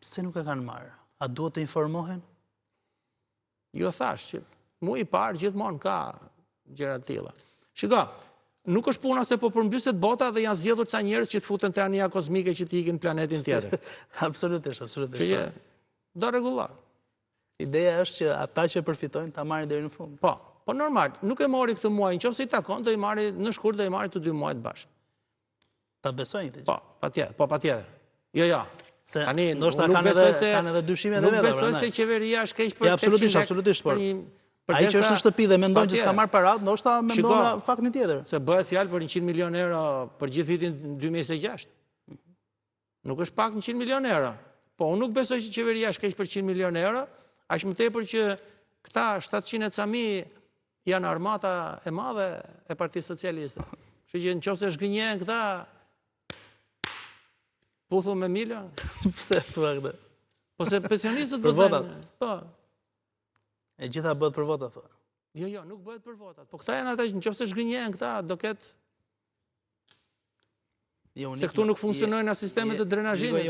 Pse nuk e kanë marrë? A duhet të informohen? Jo thash që mu i parë gjithmonë ka gjëra të tilla. Shiko, nuk është puna se po përmbyset bota dhe janë zgjedhur ca njerëz që të futen te anija kozmike që të ikin planetin tjetër. Absolutisht. Që do rregullohet. Ideja është që ata që përfitojnë ta marrin deri në fund. Po normal, nuk e mori këtë muaj, nëse i takon do i marri në shkurt do i marri të 2 muajt bashkë. Ta besojnë këtë gjë. Patjetër. Jo. Se ndoshta kanë edhe dyshime dhe vetë. Nuk besoj se qeveria është keq për absolutisht. Ai që është në shtëpi dhe mendon që s'ka marrë paratë, ndoshta mendon faktin tjetër. Se bëhet fjalë për 100 milion euro për gjithë vitin 2026. Nuk është pak 100 milion euro. Po unë nuk besoj që qeveria është keq për 100 milion euro, aq më tepër që këta 700 ca mijë janë armata e madhe e Partisë Socialiste. Kështu që nëse zhgënjehen këta puthu me milion. Pse thua këtë? Po se pensionistët për votat. Po. E gjitha bëhet për votat, thua. Jo, nuk bëhet për votat. Po këta janë ata që nëse zhgënjehen këta do ketë se këtu nuk funksionojnë as sistemet e drenazhimit.